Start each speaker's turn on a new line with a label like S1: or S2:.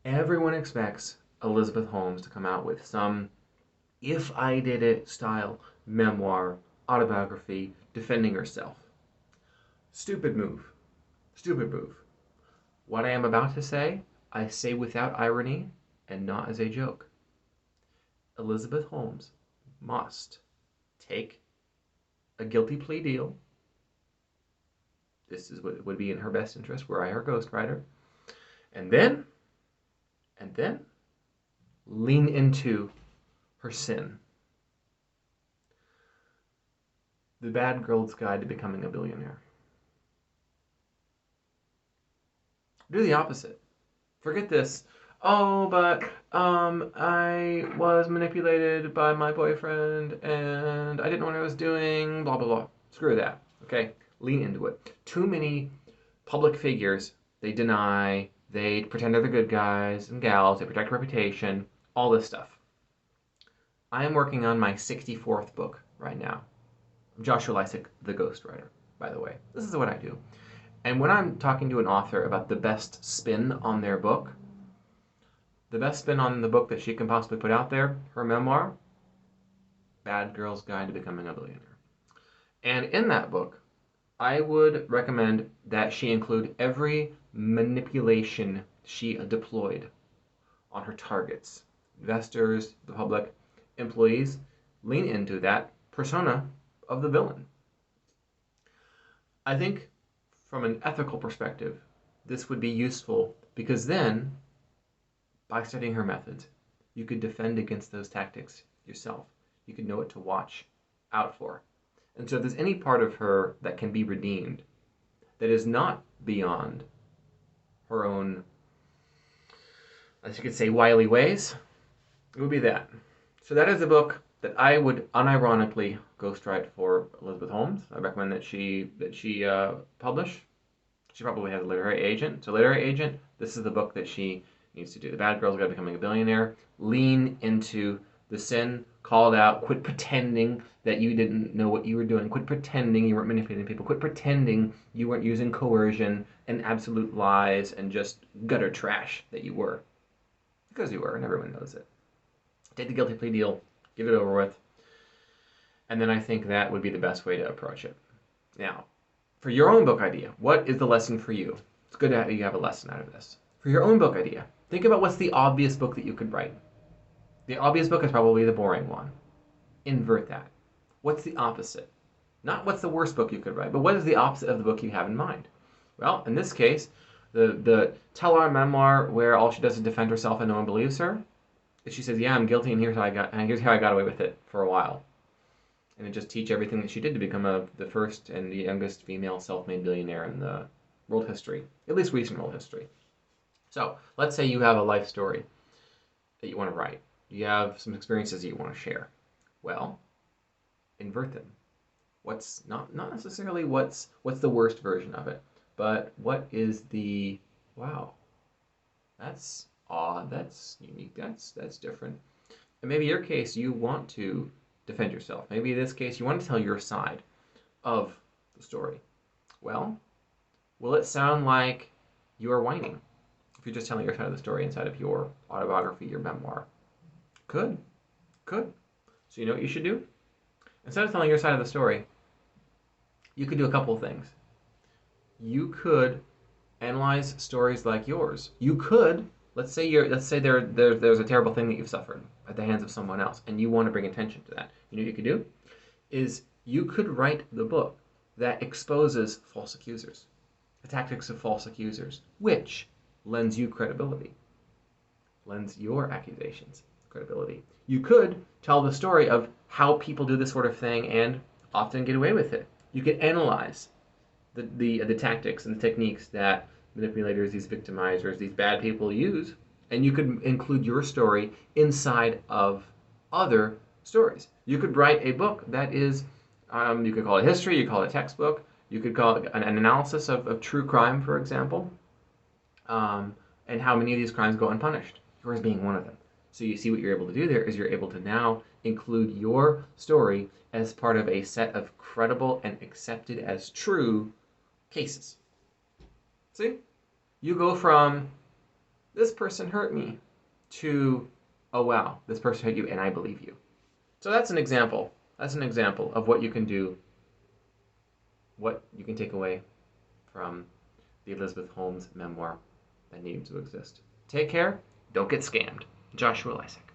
S1: Everyone expects Elizabeth Holmes to come out with some if I did it style memoir, autobiography, defending herself. Stupid move. Stupid move. What I am about to say, I say without irony and not as a joke. Elizabeth Holmes must take a guilty plea deal. This is what would be in her best interest were I her ghostwriter. And then, and then, lean into her sin. The Bad Girl's Guide to Becoming a Billionaire. Do the opposite. Forget this. Oh, but I was manipulated by my boyfriend and I didn't know what I was doing, blah, blah, blah. Screw that, okay? Lean into it. Too many public figures, they deny, they pretend they're the good guys and gals, they protect reputation, all this stuff. I am working on my 64th book right now. Joshua Lisec, the Ghostwriter, by the way. This is what I do. And when I'm talking to an author about the best spin on their book, the best spin on the book that she can possibly put out there, her memoir, Bad Girl's Guide to Becoming a Billionaire. And in that book, I would recommend that she include every manipulation she deployed on her targets, investors, the public, employees. Lean into that persona of the villain. I think from an ethical perspective, this would be useful because then, by studying her methods, you could defend against those tactics yourself. You could know what to watch out for. And so if there's any part of her that can be redeemed, that is not beyond her own, as you could say, wily ways, it would be that. So that is a book that I would unironically ghostwrite for Elizabeth Holmes. I recommend that she publish. She probably has a literary agent. So literary agent, this is the book that she needs to do. The Bad Girl's Guide to Becoming a Billionaire. Lean into the sin, call it out, quit pretending that you didn't know what you were doing, quit pretending you weren't manipulating people, quit pretending you weren't using coercion and absolute lies and just gutter trash that you were. Because you were, and everyone knows it. Take the guilty plea deal, give it over with, and then I think that would be the best way to approach it. Now, for your own book idea, what is the lesson for you? It's good that you have a lesson out of this. For your own book idea, think about what's the obvious book that you could write. The obvious book is probably the boring one. Invert that. What's the opposite? Not what's the worst book you could write, but what is the opposite of the book you have in mind? Well, in this case, the tell-all memoir where all she does is defend herself and no one believes her. She says, "Yeah, I'm guilty, and here's how I got away with it for a while," and it just teach everything that she did to become the first and the youngest female self-made billionaire in the world history, at least recent world history. So let's say you have a life story that you want to write. You have some experiences that you want to share. Well, invert them. What's not necessarily what's the worst version of it, but what is the wow, that's odd, that's unique, that's different. And maybe your case you want to defend yourself. Maybe in this case you want to tell your side of the story. Well, will it sound like you are whining if you're just telling your side of the story inside of your autobiography, your memoir? Could. So you know what you should do? Instead of telling your side of the story, you could do a couple of things. You could analyze stories like yours. You could, let's say there's a terrible thing that you've suffered at the hands of someone else, and you want to bring attention to that. You know what you could do? Is you could write the book that exposes false accusers, the tactics of false accusers, which lends you credibility, lends your accusations credibility. You could tell the story of how people do this sort of thing and often get away with it. You could analyze the tactics and the techniques that manipulators, these victimizers, these bad people use, and you could include your story inside of other stories. You could write a book that is, you could call it history, you could call it textbook, you could call it an analysis of true crime, for example, and how many of these crimes go unpunished, yours being one of them. So you see what you're able to do there is you're able to now include your story as part of a set of credible and accepted as true cases. See? You go from this person hurt me, to, oh wow, this person hurt you and I believe you. So that's an example. That's an example of what you can do, what you can take away from the Elizabeth Holmes memoir that needed to exist. Take care. Don't get scammed. Joshua Lisec.